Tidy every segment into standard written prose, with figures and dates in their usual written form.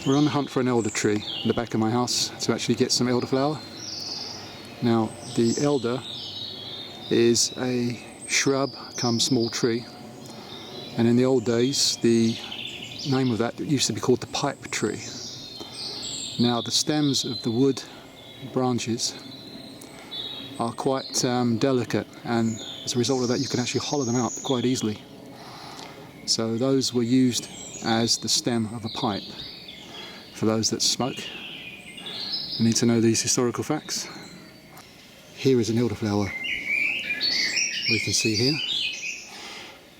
We're on the hunt for an elder tree in the back of my house to actually get some elderflower. Now, the elder is a shrub come small tree, and in the old days the name of that used to be called the pipe tree. Now, the stems of the wood branches are quite delicate, and as a result of that you can actually hollow them out quite easily. So those were used as the stem of a pipe. For those that smoke, you need to know these historical facts. Here is an elderflower we can see here.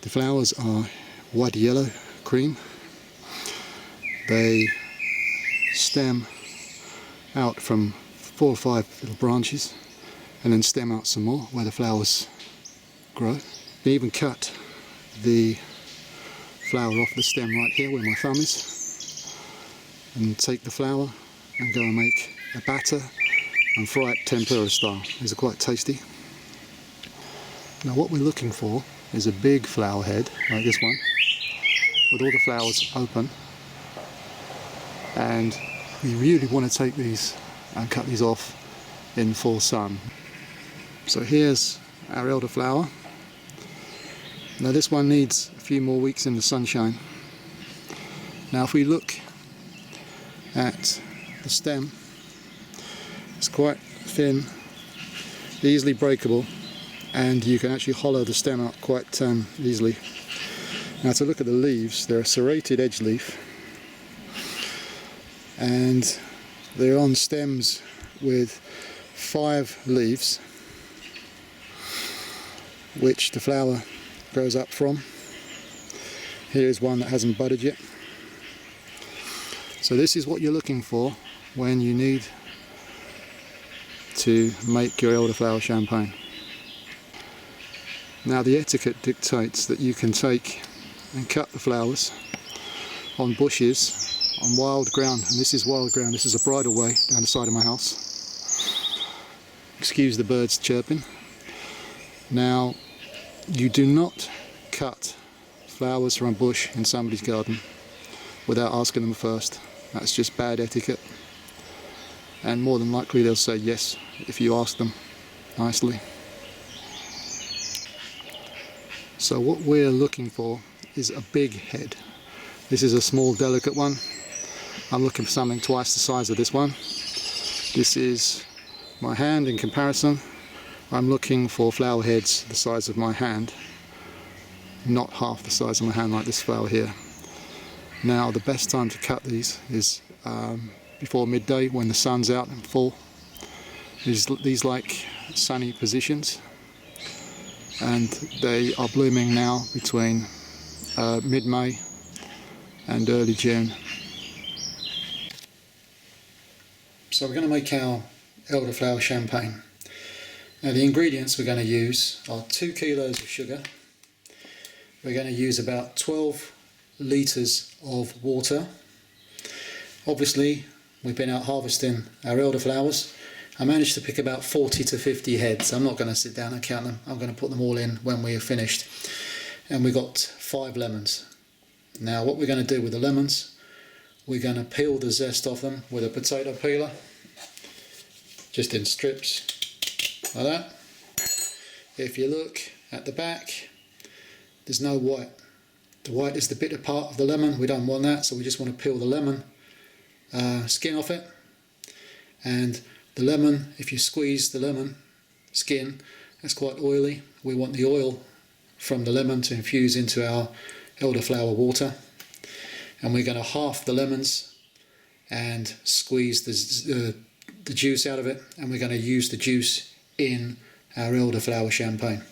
The flowers are white yellow cream. They stem out from 4 or 5 little branches and then stem out some more where the flowers grow. You can even cut the flower off the stem right here where my thumb is, and take the flour and go and make a batter and fry it tempura style. These are quite tasty. Now, what we're looking for is a big flower head like this one with all the flowers open, and we really want to take these and cut these off in full sun. So here's our elderflower. Now, this one needs a few more weeks in the sunshine. Now, if we look at the stem, it's quite thin, easily breakable, and you can actually hollow the stem out quite easily. Now, to look at the leaves, they're a serrated edge leaf, and they're on stems with 5 leaves, which the flower grows up from. Here's one that hasn't budded yet. So this is what you're looking for when you need to make your elderflower champagne. Now, the etiquette dictates that you can take and cut the flowers on bushes, on wild ground, and this is wild ground. This is a bridle way down the side of my house. Excuse the birds chirping. Now, you do not cut flowers from a bush in somebody's garden without asking them first. That's just bad etiquette, and more than likely they'll say yes if you ask them nicely. So what we're looking for is a big head. This is a small, delicate one. I'm looking for something twice the size of this one. This is my hand in comparison. I'm looking for flower heads the size of my hand, not half the size of my hand like this flower here. Now, the best time to cut these is before midday when the sun's out and full. These like sunny positions, and they are blooming now between mid-May and early June. So we're going to make our elderflower champagne. Now, the ingredients we're going to use are 2 kilos of sugar. We're going to use about 12 litres of water. Obviously, we've been out harvesting our elderflowers. I managed to pick about 40 to 50 heads. I'm not going to sit down and count them. I'm going to put them all in when we are finished. And we got 5 lemons. Now, what we're going to do with the lemons, we're going to peel the zest off them with a potato peeler, just in strips like that. If you look at the back, there's no white. The white is the bitter part of the lemon. We don't want that, so we just want to peel the lemon skin off it. And the lemon, if you squeeze the lemon skin, that's quite oily. We want the oil from the lemon to infuse into our elderflower water. And we're going to half the lemons and squeeze the juice out of it, and we're going to use the juice in our elderflower champagne.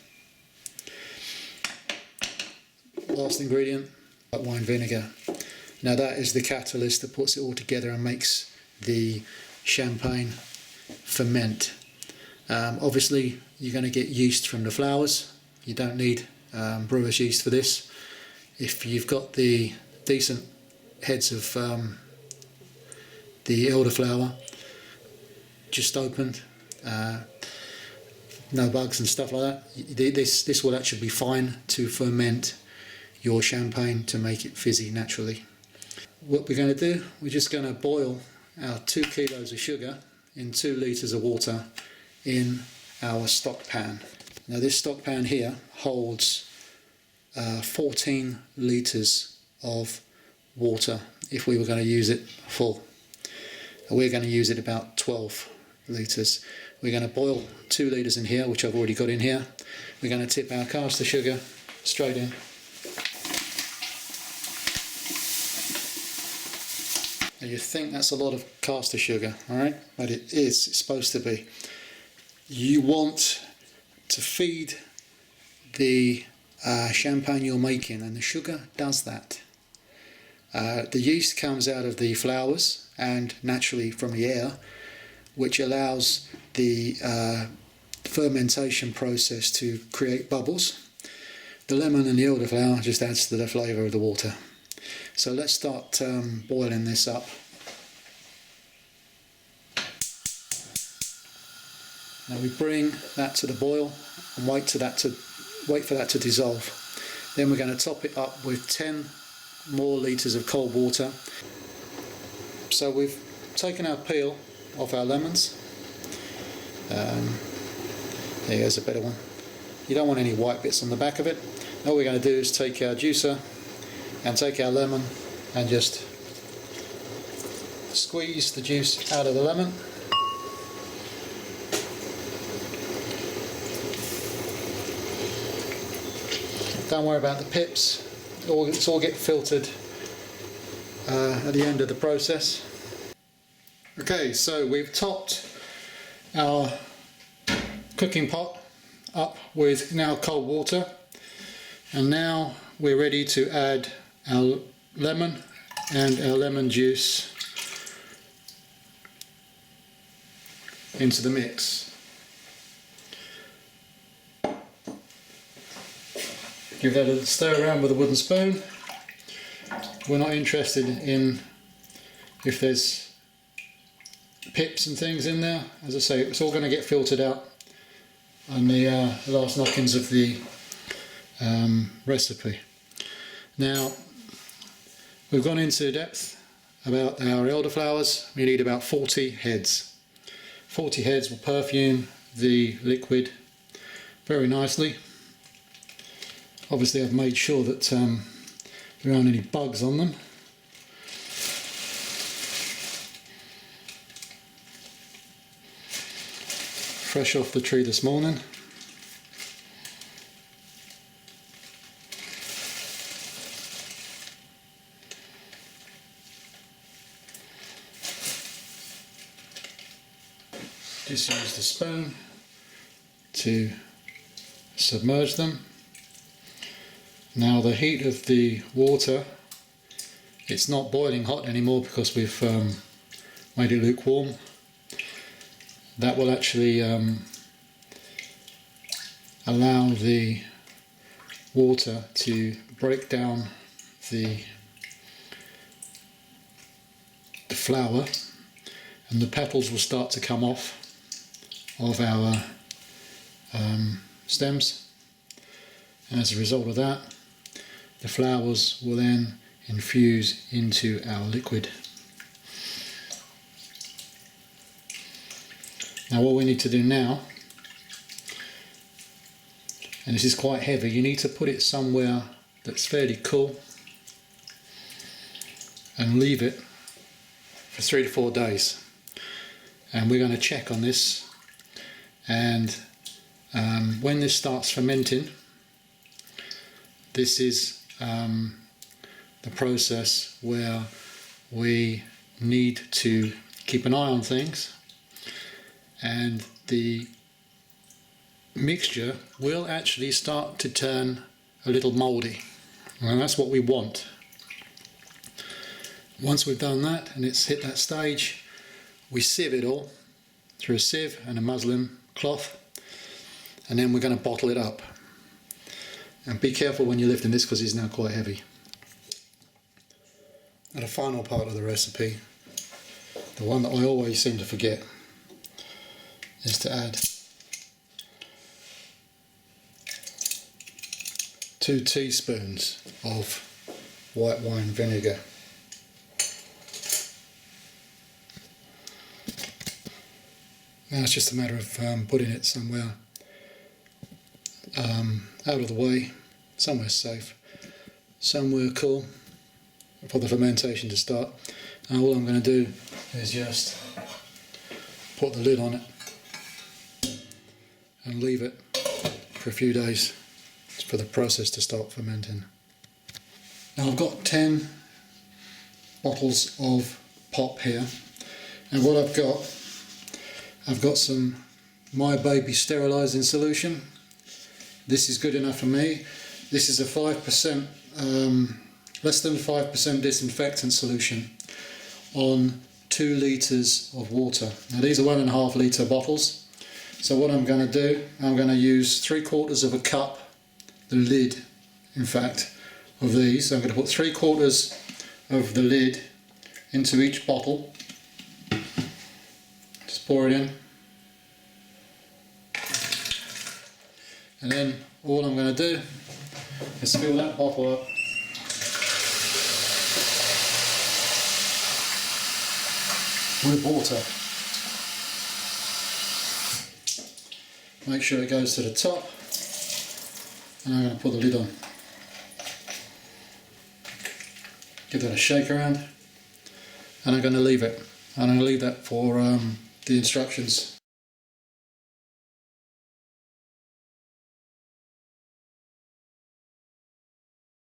Last ingredient, white wine vinegar. Now, that is the catalyst that puts it all together and makes the champagne ferment. Obviously, you're going to get yeast from the flowers. You don't need brewer's yeast for this. If you've got the decent heads of the elderflower just opened, no bugs and stuff like that, this will actually be fine to ferment your champagne to make it fizzy naturally. what we're going to do, we're just going to boil our 2 kilos of sugar in 2 litres of water in our stock pan. Now this stock pan here holds 14 litres of water if we were going to use it full. We're going to use it about 12 litres. We're going to boil 2 litres in here, which I've already got in here. We're going to tip our caster sugar straight in. Now you think that's a lot of caster sugar, alright? But it is, it's supposed to be. You want to feed the champagne you're making, and the sugar does that. The yeast comes out of the flowers and naturally from the air, which allows the fermentation process to create bubbles. The lemon and the elderflower just adds to the flavour of the water. So let's start boiling this up. Now we bring that to the boil and wait for that to dissolve. Then we're going to top it up with 10 more litres of cold water. So we've taken our peel off our lemons. There's a better one. You don't want any white bits on the back of it. All we're going to do is take our juicer and take our lemon and just squeeze the juice out of the lemon. Don't worry about the pips, it's all get filtered at the end of the process. Okay, so we've topped our cooking pot up with now cold water, and now we're ready to add our lemon and our lemon juice into the mix. Give that a stir around with a wooden spoon. We're not interested in if there's pips and things in there. As I say, it's all going to get filtered out on the last knockings of the recipe. Now we've gone into depth about our elderflowers. We need about 40 heads. 40 heads will perfume the liquid very nicely. Obviously I've made sure that there aren't any bugs on them. Fresh off the tree this morning. Just use the spoon to submerge them. Now the heat of the water, it's not boiling hot anymore because we've made it lukewarm. That will actually allow the water to break down the flower, and the petals will start to come off of our stems, and as a result of that the flowers will then infuse into our liquid. Now what we need to do now, and this is quite heavy, you need to put it somewhere that's fairly cool and leave it for 3 to 4 days. And we're going to check on this, and when this starts fermenting, this is the process where we need to keep an eye on things, and the mixture will actually start to turn a little mouldy, and that's what we want. Once we've done that and it's hit that stage, we sieve it all through a sieve and a muslin cloth, and then we're going to bottle it up. And be careful when you're lifting this because it's now quite heavy. And the final part of the recipe, the one that I always seem to forget, is to add 2 teaspoons of white wine vinegar. Now it's just a matter of putting it somewhere out of the way, somewhere safe, somewhere cool for the fermentation to start. And all I'm going to do is just put the lid on it and leave it for a few days for the process to start fermenting. Now I've got 10 bottles of pop here, and what I've got some My Baby sterilising solution. This is good enough for me. This is a 5%, less than 5% disinfectant solution on 2 litres of water. Now these are 1.5 litre bottles. So what I'm going to do, I'm going to use 3/4 of a cup, the lid in fact, of these. So I'm going to put 3/4 of the lid into each bottle. Just pour it in. And then all I'm going to do is fill that bottle up with water. Make sure it goes to the top, and I'm going to put the lid on. Give that a shake around, and I'm going to leave it. And I'm going to leave that for the instructions